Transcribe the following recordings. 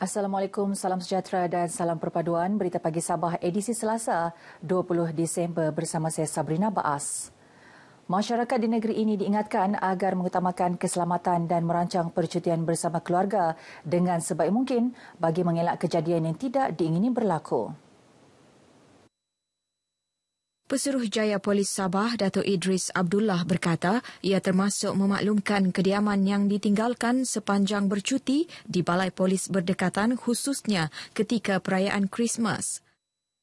Assalamualaikum, salam sejahtera dan salam perpaduan. Berita Pagi Sabah edisi Selasa 20 Disember bersama saya Sabrina Baas. Masyarakat di negeri ini diingatkan agar mengutamakan keselamatan dan merancang percutian bersama keluarga dengan sebaik mungkin bagi mengelak kejadian yang tidak diingini berlaku. Pesuruhjaya Polis Sabah, Datuk Idris Abdullah berkata ia termasuk memaklumkan kediaman yang ditinggalkan sepanjang bercuti di Balai Polis berdekatan khususnya ketika perayaan Krismas.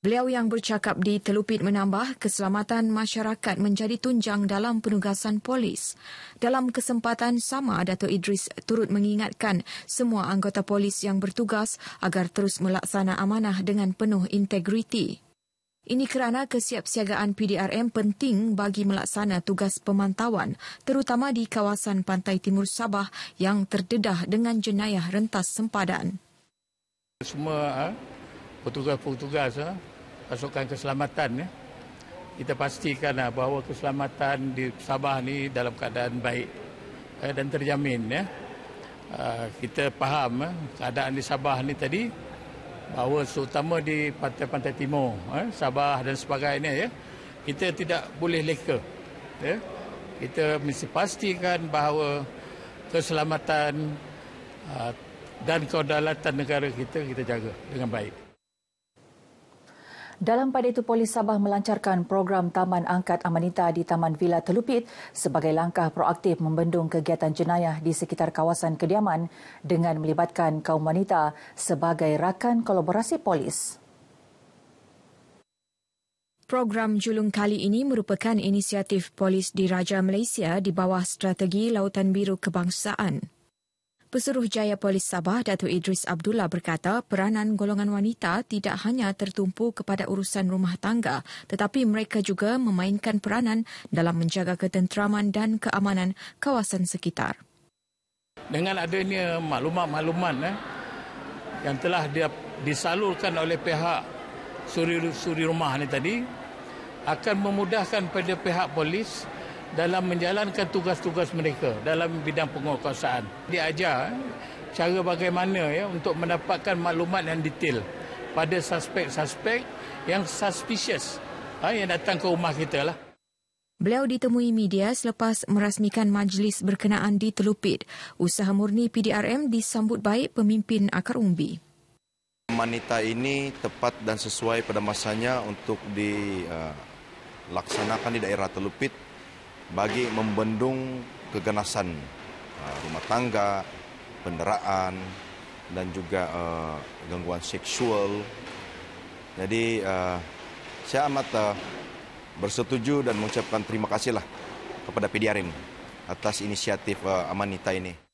Beliau yang bercakap di Telupit menambah keselamatan masyarakat menjadi tunjang dalam penugasan polis. Dalam kesempatan sama, Datuk Idris turut mengingatkan semua anggota polis yang bertugas agar terus melaksana amanah dengan penuh integriti. Ini kerana kesiapsiagaan PDRM penting bagi melaksana tugas pemantauan, terutama di kawasan pantai timur Sabah yang terdedah dengan jenayah rentas sempadan. Semua petugas-petugas pasukan keselamatan, kita pastikan bahawa keselamatan di Sabah ni dalam keadaan baik dan terjamin. Kita faham keadaan di Sabah ni tadi, bahawa terutama di pantai-pantai timur, Sabah dan sebagainya, kita tidak boleh leka. Kita mesti pastikan bahawa keselamatan dan kedaulatan negara kita jaga dengan baik. Dalam pada itu, Polis Sabah melancarkan program Taman Angkat Amanita di Taman Villa Telupit sebagai langkah proaktif membendung kegiatan jenayah di sekitar kawasan kediaman dengan melibatkan kaum wanita sebagai rakan kolaborasi polis. Program julung kali ini merupakan inisiatif Polis Diraja Malaysia di bawah Strategi Lautan Biru Kebangsaan. Pesuruhjaya Polis Sabah, Datuk Idris Abdullah berkata peranan golongan wanita tidak hanya tertumpu kepada urusan rumah tangga tetapi mereka juga memainkan peranan dalam menjaga ketenteraman dan keamanan kawasan sekitar. Dengan adanya maklumat-maklumat yang telah disalurkan oleh pihak suri rumah ni tadi akan memudahkan pada pihak polis dalam menjalankan tugas-tugas mereka dalam bidang penguasaan. Diajar cara bagaimana untuk mendapatkan maklumat yang detail pada suspek-suspek yang suspicious yang datang ke rumah kita lah. Beliau ditemui media selepas merasmikan majlis berkenaan di Telupit. Usaha murni PDRM disambut baik pemimpin akar umbi. Amanita ini tepat dan sesuai pada masanya untuk dilaksanakan di daerah Telupit bagi membendung keganasan rumah tangga, penderaan dan juga gangguan seksual. Jadi saya amat bersetuju dan mengucapkan terima kasihlah kepada PDRM atas inisiatif Amanita ini.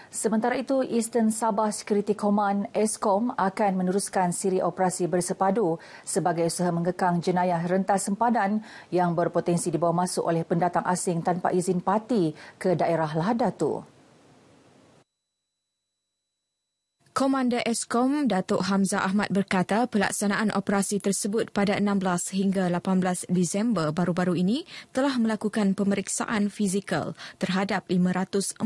Sementara itu, Eastern Sabah Security Command ESCOM akan meneruskan siri operasi bersepadu sebagai usaha mengekang jenayah rentas sempadan yang berpotensi dibawa masuk oleh pendatang asing tanpa izin parti ke daerah Lahad Datu. Komander ESCOM Datuk Hamzah Ahmad berkata pelaksanaan operasi tersebut pada 16 hingga 18 Disember baru-baru ini telah melakukan pemeriksaan fizikal terhadap 548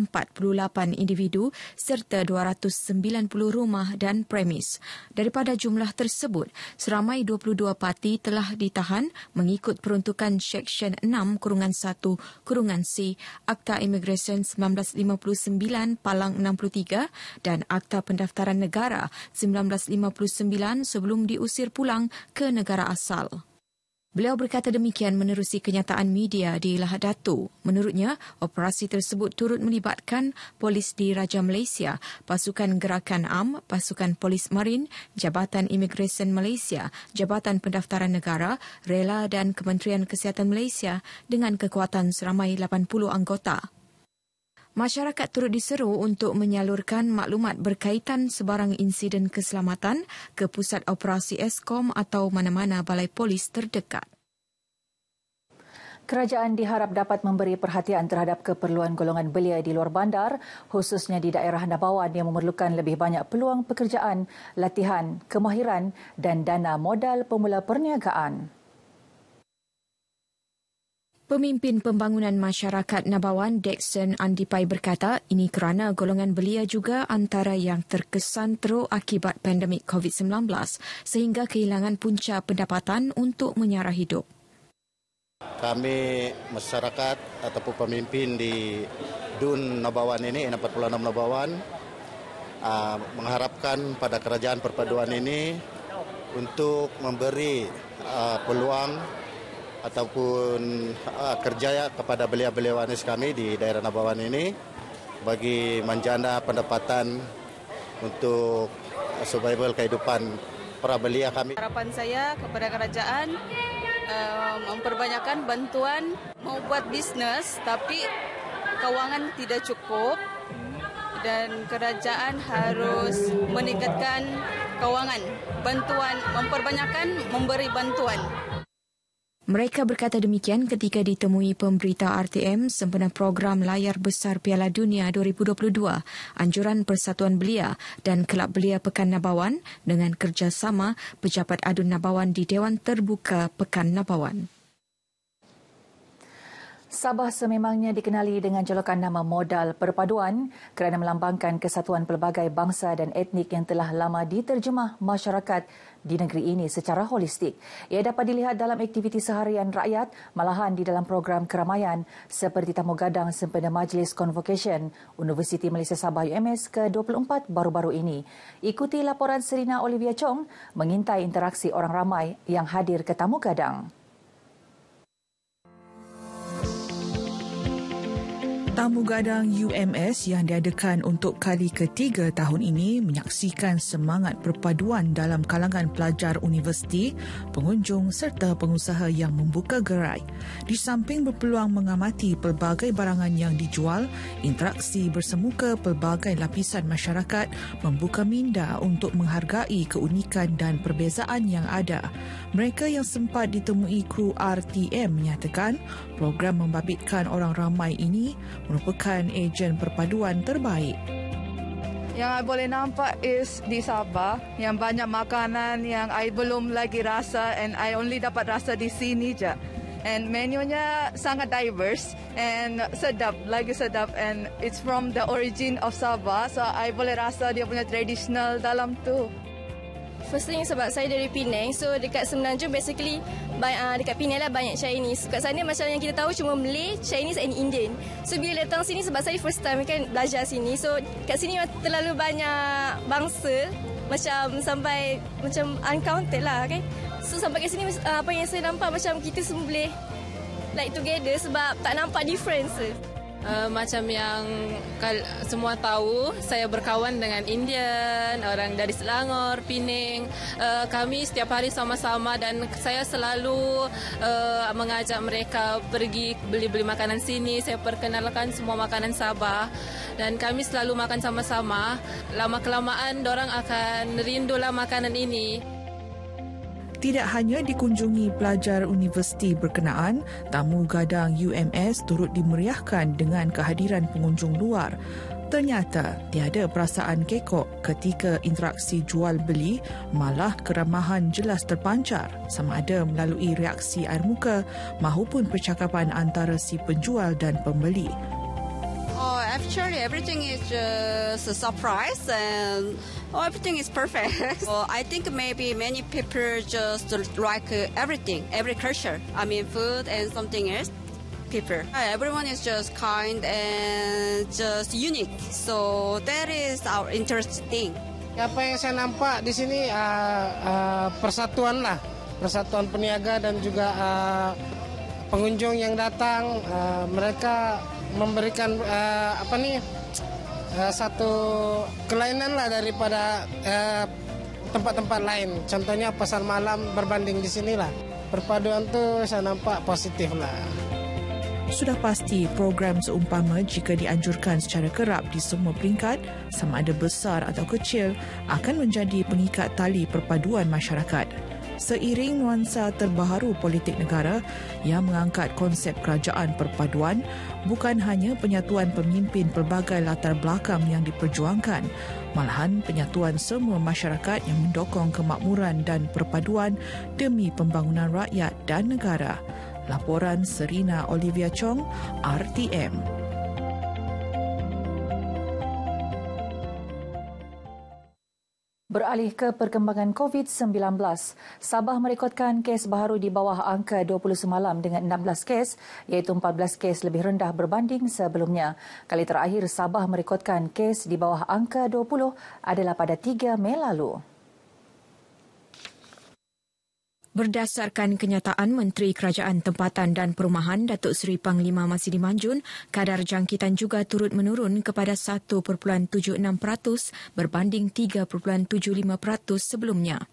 individu serta 290 rumah dan premis. Daripada jumlah tersebut, seramai 22 parti telah ditahan mengikut peruntukan Seksyen 6-1-C Akta Imigresen 1959 Palang 63 dan Akta Pendaftaran Negara 1959 sebelum diusir pulang ke negara asal. Beliau berkata demikian menerusi kenyataan media di Lahad Datu. Menurutnya, operasi tersebut turut melibatkan Polis Diraja Malaysia, Pasukan Gerakan Am, Pasukan Polis Marin, Jabatan Imigresen Malaysia, Jabatan Pendaftaran Negara, Rela dan Kementerian Kesihatan Malaysia dengan kekuatan seramai 80 anggota. Masyarakat turut diseru untuk menyalurkan maklumat berkaitan sebarang insiden keselamatan ke Pusat Operasi ESCOM atau mana-mana balai polis terdekat. Kerajaan diharap dapat memberi perhatian terhadap keperluan golongan belia di luar bandar, khususnya di daerah Nabawan yang memerlukan lebih banyak peluang pekerjaan, latihan, kemahiran dan dana modal pemula perniagaan. Pemimpin Pembangunan Masyarakat Nabawan, Dexon Andipai berkata ini kerana golongan belia juga antara yang terkesan teruk akibat pandemik COVID-19 sehingga kehilangan punca pendapatan untuk menyara hidup. Kami masyarakat ataupun pemimpin di DUN Nabawan ini, 46 Nabawan, mengharapkan pada kerajaan perpaduan ini untuk memberi peluang ataupun kerja kepada belia-belia wanis kami di daerah Nabawan ini bagi menjana pendapatan untuk survival kehidupan para belia kami. Harapan saya kepada kerajaan memperbanyakkan bantuan mau buat bisnes tapi kewangan tidak cukup dan kerajaan harus meningkatkan kewangan, bantuan, memperbanyakkan memberi bantuan. Mereka berkata demikian ketika ditemui pemberita RTM sempena program Layar Besar Piala Dunia 2022, Anjuran Persatuan Belia dan Kelab Belia Pekan Nabawan dengan kerjasama Pejabat Adun Nabawan di Dewan Terbuka Pekan Nabawan. Sabah sememangnya dikenali dengan jolokan nama modal perpaduan kerana melambangkan kesatuan pelbagai bangsa dan etnik yang telah lama diterjemah masyarakat di negeri ini secara holistik. Ia dapat dilihat dalam aktiviti seharian rakyat, malahan di dalam program keramaian seperti tamu gadang sempena Majlis Convocation Universiti Malaysia Sabah UMS ke-24 baru-baru ini. Ikuti laporan Serina Olivia Chong mengintai interaksi orang ramai yang hadir ke tamu gadang. Tamu gadang UMS yang diadakan untuk kali ketiga tahun ini menyaksikan semangat perpaduan dalam kalangan pelajar universiti, pengunjung serta pengusaha yang membuka gerai. Di samping berpeluang mengamati pelbagai barangan yang dijual, interaksi bersemuka pelbagai lapisan masyarakat membuka minda untuk menghargai keunikan dan perbezaan yang ada. Mereka yang sempat ditemui kru RTM menyatakan program membabitkan orang ramai ini merupakan ejen perpaduan terbaik. Yang I boleh nampak is di Sabah yang banyak makanan yang I belum lagi rasa and I only dapat rasa di sini je. And menunya sangat diverse and sedap, lagi sedap and it's from the origin of Sabah. So I boleh rasa dia punya traditional dalam tu. First thing sebab saya dari Penang, so dekat Semenanjung basically dekat Penang lah banyak Chinese. Kat sana macam yang kita tahu cuma Malay, Chinese and Indian. So bila datang sini sebab saya first time kan belajar sini, so kat sini terlalu banyak bangsa macam sampai macam uncounted lah kan. So sampai kat sini apa yang saya nampak macam kita semua boleh like together sebab tak nampak difference. Macam yang semua tahu, saya berkawan dengan Indian, orang dari Selangor, Penang. Kami setiap hari sama-sama dan saya selalu mengajak mereka pergi beli-beli makanan sini. Saya perkenalkan semua makanan Sabah dan kami selalu makan sama-sama. Lama-kelamaan dorang akan rindulah makanan ini. Tidak hanya dikunjungi pelajar universiti berkenaan, tamu gadang UMS turut dimeriahkan dengan kehadiran pengunjung luar. Ternyata tiada perasaan kekok ketika interaksi jual-beli, malah keramahan jelas terpancar sama ada melalui reaksi air muka mahupun percakapan antara si penjual dan pembeli. Actually, everything is just a surprise and everything is perfect. I think maybe many people just like everything, every culture. I mean, food and something else. People. Everyone is just kind and just unique. So that is our interesting thing. Apa yang saya nampak di sini persatuan lah, persatuan peniaga dan juga pengunjung yang datang. Mereka memberikan satu kelainan lah daripada tempat-tempat lain. Contohnya pasar malam berbanding di sinilah. Perpaduan tu saya nampak positif lah. Sudah pasti program seumpama jika dianjurkan secara kerap di semua peringkat, sama ada besar atau kecil, akan menjadi pengikat tali perpaduan masyarakat. Seiring nuansa terbaharu politik negara yang mengangkat konsep kerajaan perpaduan, bukan hanya penyatuan pemimpin pelbagai latar belakang yang diperjuangkan, malahan penyatuan semua masyarakat yang mendokong kemakmuran dan perpaduan demi pembangunan rakyat dan negara. Laporan Serina Olivia Chong, RTM. Beralih ke perkembangan COVID-19, Sabah merekodkan kes baharu di bawah angka 20 semalam dengan 16 kes, iaitu 14 kes lebih rendah berbanding sebelumnya. Kali terakhir Sabah merekodkan kes di bawah angka 20 adalah pada 3 Mei lalu. Berdasarkan kenyataan Menteri Kerajaan Tempatan dan Perumahan Datuk Seri Panglima Masidi Manjun, kadar jangkitan juga turut menurun kepada 1.76% berbanding 3.75% sebelumnya.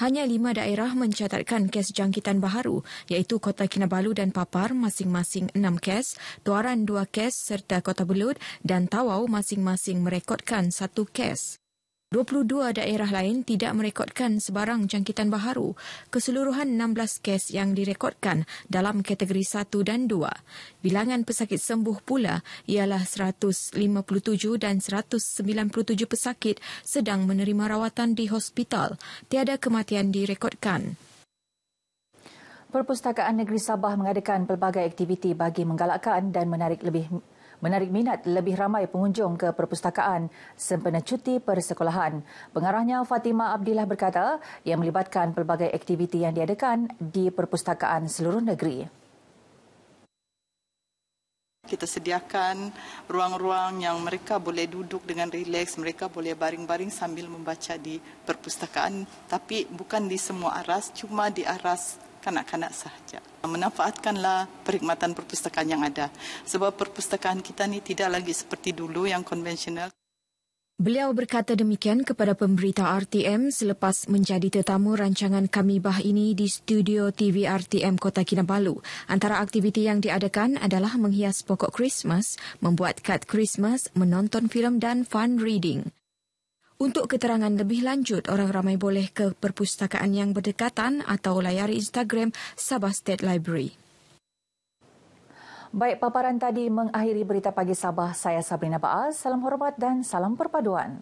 Hanya 5 daerah mencatatkan kes jangkitan baharu, iaitu Kota Kinabalu dan Papar masing-masing 6 kes, Tuaran 2 kes serta Kota Belud dan Tawau masing-masing merekodkan 1 kes. 22 daerah lain tidak merekodkan sebarang jangkitan baharu. Keseluruhan 16 kes yang direkodkan dalam kategori 1 dan 2. Bilangan pesakit sembuh pula ialah 157 dan 197 pesakit sedang menerima rawatan di hospital. Tiada kematian direkodkan. Perpustakaan Negeri Sabah mengadakan pelbagai aktiviti bagi menggalakkan dan menarik minat lebih ramai pengunjung ke perpustakaan sempena cuti persekolahan. Pengarahnya Fatimah Abdillah berkata ia melibatkan pelbagai aktiviti yang diadakan di perpustakaan seluruh negeri. Kita sediakan ruang-ruang yang mereka boleh duduk dengan rileks, mereka boleh baring-baring sambil membaca di perpustakaan, tapi bukan di semua aras, cuma di aras kanak-kanak sahaja. Manfaatkanlah perkhidmatan perpustakaan yang ada. Sebab perpustakaan kita ni tidak lagi seperti dulu yang konvensional. Beliau berkata demikian kepada pemberita RTM selepas menjadi tetamu rancangan Kamibah ini di studio TV RTM Kota Kinabalu. Antara aktiviti yang diadakan adalah menghias pokok Christmas, membuat kad Christmas, menonton filem dan fun reading. Untuk keterangan lebih lanjut, orang ramai boleh ke perpustakaan yang berdekatan atau layari Instagram Sabah State Library. Baik, paparan tadi mengakhiri berita pagi Sabah. Saya Sabrina Baaz. Salam hormat dan salam perpaduan.